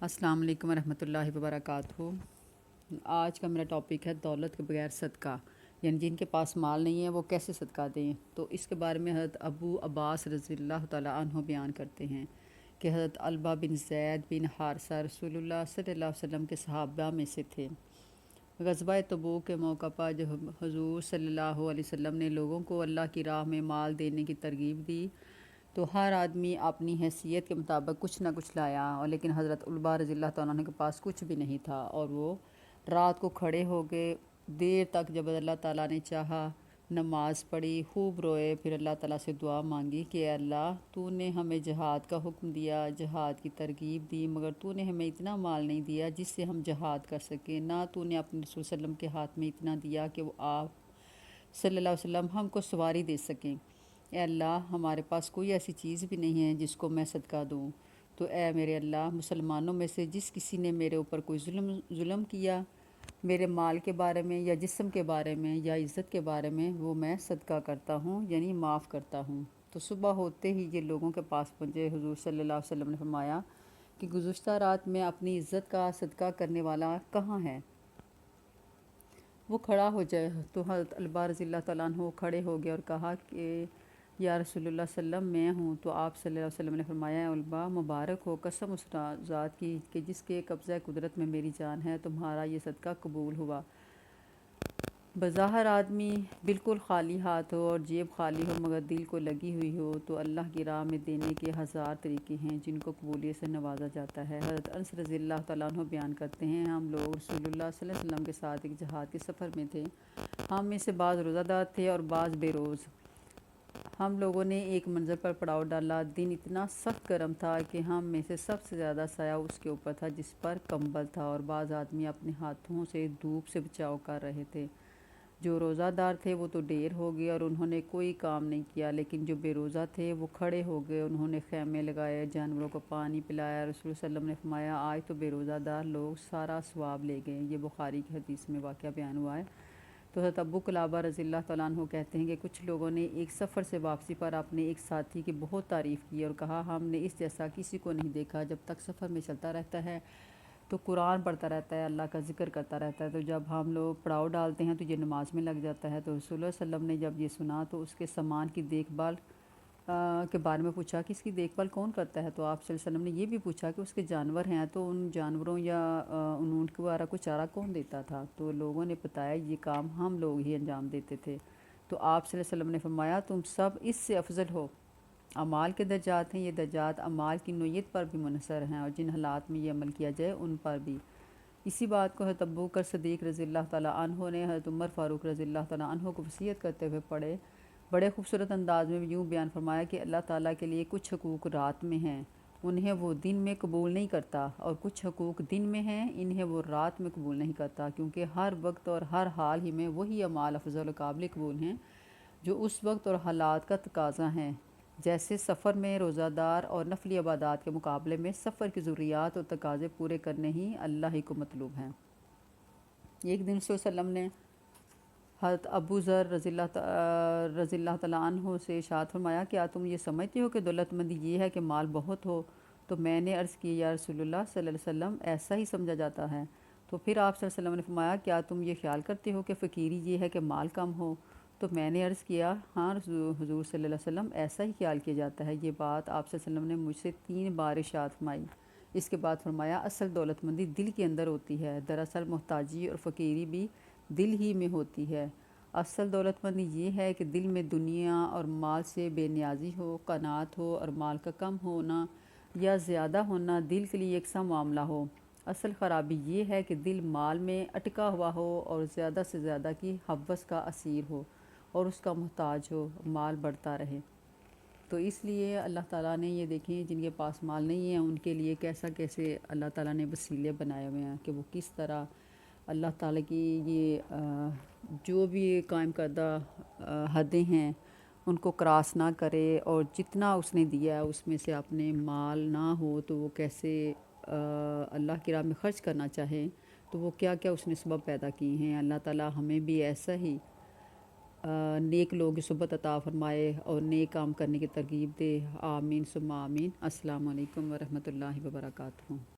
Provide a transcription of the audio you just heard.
السلام علیکم ورحمۃ اللہ وبرکاتہ۔ آج کا میرا ٹاپک ہے دولت کے بغیر صدقہ، یعنی جن کے پاس مال نہیں ہے وہ کیسے صدقہ دیں۔ تو اس کے بارے میں حضرت ابو عباس رضی اللہ تعالیٰ عنہ بیان کرتے ہیں کہ حضرت البا بن زید بن حارثہ رسول اللہ صلی اللہ علیہ وسلم کے صحابہ میں سے تھے۔ غزوہ تبوک کے موقع پر جو حضور صلی اللہ علیہ وسلم نے لوگوں کو اللہ کی راہ میں مال دینے کی ترغیب دی تو ہر آدمی اپنی حیثیت کے مطابق کچھ نہ کچھ لایا، اور لیکن حضرت البا رضی اللہ تعالیٰ عنہ کے پاس کچھ بھی نہیں تھا، اور وہ رات کو کھڑے ہو گئے دیر تک۔ جب اللہ تعالیٰ نے چاہا نماز پڑھی، خوب روئے، پھر اللہ تعالیٰ سے دعا مانگی کہ اے اللہ تو نے ہمیں جہاد کا حکم دیا، جہاد کی ترغیب دی، مگر تو نے ہمیں اتنا مال نہیں دیا جس سے ہم جہاد کر سکیں، نہ تو نے اپنے رسول صلی اللہ علیہ وسلم کے ہاتھ میں اتنا دیا کہ وہ آپ صلی اللہ علیہ وسلم ہم کو سواری دے سکیں۔ اے اللہ ہمارے پاس کوئی ایسی چیز بھی نہیں ہے جس کو میں صدقہ دوں، تو اے میرے اللہ مسلمانوں میں سے جس کسی نے میرے اوپر کوئی ظلم کیا میرے مال کے بارے میں یا جسم کے بارے میں یا عزت کے بارے میں، وہ میں صدقہ کرتا ہوں، یعنی معاف کرتا ہوں۔ تو صبح ہوتے ہی یہ لوگوں کے پاس پہنچے۔ حضور صلی اللہ علیہ وسلم نے فرمایا کہ گزشتہ رات میں اپنی عزت کا صدقہ کرنے والا کہاں ہے؟ وہ کھڑا ہو جائے۔ تو حضرت البا رضی اللہ تعالیٰ عنہ کھڑے ہو گئے اور کہا کہ یا رسول اللہ صلی اللہ علیہ وسلم میں ہوں۔ تو آپ صلی اللہ علیہ وسلم نے فرمایا اے البا مبارک ہو، قسم اس ذات کی کہ جس کے قبضہ قدرت میں میری جان ہے، تمہارا یہ صدقہ قبول ہوا۔ بظاہر آدمی بالکل خالی ہاتھ ہو اور جیب خالی ہو مگر دل کو لگی ہوئی ہو تو اللہ کی راہ میں دینے کے ہزار طریقے ہیں جن کو قبولیت سے نوازا جاتا ہے۔ حضرت انس رضی اللہ تعالیٰ عنہ بیان کرتے ہیں ہم لوگ رسول اللہ صلی اللہ علیہ وسلم کے ساتھ ایک جہاد کے سفر میں تھے۔ ہم میں سے بعض روزہ دار تھے اور بعض بے روز۔ ہم لوگوں نے ایک منظر پر پڑاؤ ڈالا، دن اتنا سخت گرم تھا کہ ہم میں سے سب سے زیادہ سایہ اس کے اوپر تھا جس پر کمبل تھا، اور بعض آدمی اپنے ہاتھوں سے دھوپ سے بچاؤ کر رہے تھے۔ جو روزہ دار تھے وہ تو ڈیر ہو گئے اور انہوں نے کوئی کام نہیں کیا، لیکن جو بے روزہ تھے وہ کھڑے ہو گئے، انہوں نے خیمے لگائے، جانوروں کو پانی پلایا۔ رسول صلی اللہ علیہ وسلم نے فرمایا آج تو بے روزہ دار لوگ سارا ثواب لے گئے۔ یہ بخاری کی حدیث میں واقعہ بیان ہوا ہے۔ تو حضرت ابو قلابہ رضی اللہ تعالیٰ عنہ کہتے ہیں کہ کچھ لوگوں نے ایک سفر سے واپسی پر اپنے ایک ساتھی کی بہت تعریف کی اور کہا ہم نے اس جیسا کسی کو نہیں دیکھا، جب تک سفر میں چلتا رہتا ہے تو قرآن پڑھتا رہتا ہے، اللہ کا ذکر کرتا رہتا ہے، تو جب ہم لوگ پڑاؤ ڈالتے ہیں تو یہ نماز میں لگ جاتا ہے۔ تو رسول اللہ صلی اللہ علیہ وسلم نے جب یہ سنا تو اس کے سامان کی دیکھ بھال کے بارے میں پوچھا کہ اس کی دیکھ بھال کون کرتا ہے؟ تو آپ صلی اللہ علیہ وسلم نے یہ بھی پوچھا کہ اس کے جانور ہیں تو ان جانوروں یا ان اونٹ وغیرہ کو چارہ کون دیتا تھا؟ تو لوگوں نے بتایا یہ کام ہم لوگ ہی انجام دیتے تھے۔ تو آپ صلی اللہ علیہ وسلم نے فرمایا تم سب اس سے افضل ہو۔ اعمال کے درجات ہیں، یہ درجات اعمال کی نوعیت پر بھی منحصر ہیں اور جن حالات میں یہ عمل کیا جائے ان پر بھی۔ اسی بات کو حضرت ابوبکر صدیق رضی اللہ تعالیٰ عنہ نے حضرت عمر فاروق رضی اللہ تعالیٰ عنہ کو وصیت کرتے ہوئے بڑے خوبصورت انداز میں یوں بیان فرمایا کہ اللہ تعالیٰ کے لیے کچھ حقوق رات میں ہیں، انہیں وہ دن میں قبول نہیں کرتا، اور کچھ حقوق دن میں ہیں، انہیں وہ رات میں قبول نہیں کرتا، کیونکہ ہر وقت اور ہر حال ہی میں وہی اعمال افضل و قابل قبول ہیں جو اس وقت اور حالات کا تقاضا ہیں۔ جیسے سفر میں روزہ دار اور نفلی عبادات کے مقابلے میں سفر کی ضروریات اور تقاضے پورے کرنے ہی اللہ ہی کو مطلوب ہیں۔ ایک دن صلی اللہ علیہ وسلم نے حضرت ابو ذر رضی اللہ تعالیٰ عنہ سے ارشاد فرمایا کیا تم یہ سمجھتے ہو کہ دولت مندی یہ ہے کہ مال بہت ہو؟ تو میں نے عرض کی یا رسول اللہ صلی اللہ علیہ وسلم ایسا ہی سمجھا جاتا ہے۔ تو پھر آپ صلی اللہ علیہ وسلم نے فرمایا کیا تم یہ خیال کرتے ہو کہ فقیری یہ ہے کہ مال کم ہو؟ تو میں نے عرض کیا ہاں حضور صلی اللہ علیہ وسلم ایسا ہی خیال کیا جاتا ہے۔ یہ بات آپ صلی اللہ علیہ وسلم نے مجھ سے 3 بار ارشاد فرمائی۔ اس کے بعد فرمایا اصل دولت مندی دل کے اندر ہوتی ہے، دراصل محتاجی اور فقیری بھی دل ہی میں ہوتی ہے۔ اصل دولت مندی یہ ہے کہ دل میں دنیا اور مال سے بے نیازی ہو، قناعت ہو، اور مال کا کم ہونا یا زیادہ ہونا دل کے لیے یکساں معاملہ ہو۔ اصل خرابی یہ ہے کہ دل مال میں اٹکا ہوا ہو اور زیادہ سے زیادہ کی ہوس کا اسیر ہو اور اس کا محتاج ہو، مال بڑھتا رہے۔ تو اس لیے اللہ تعالیٰ نے یہ دیکھیں جن کے پاس مال نہیں ہے ان کے لیے کیسے اللہ تعالیٰ نے وسیلے بنائے ہوئے ہیں کہ وہ کس طرح اللہ تعالیٰ کی یہ جو بھی قائم کردہ حدیں ہیں ان کو کراس نہ کرے، اور جتنا اس نے دیا ہے اس میں سے اپنے مال نہ ہو تو وہ کیسے اللہ کی راہ میں خرچ کرنا چاہیں، تو وہ کیا کیا اس نے سبب پیدا کی ہیں۔ اللہ تعالیٰ ہمیں بھی ایسا ہی نیک لوگ صحبت عطا فرمائے اور نیک کام کرنے کی ترغیب دے۔ آمین ثم آمین۔ السلام علیکم ورحمۃ اللہ وبرکاتہ۔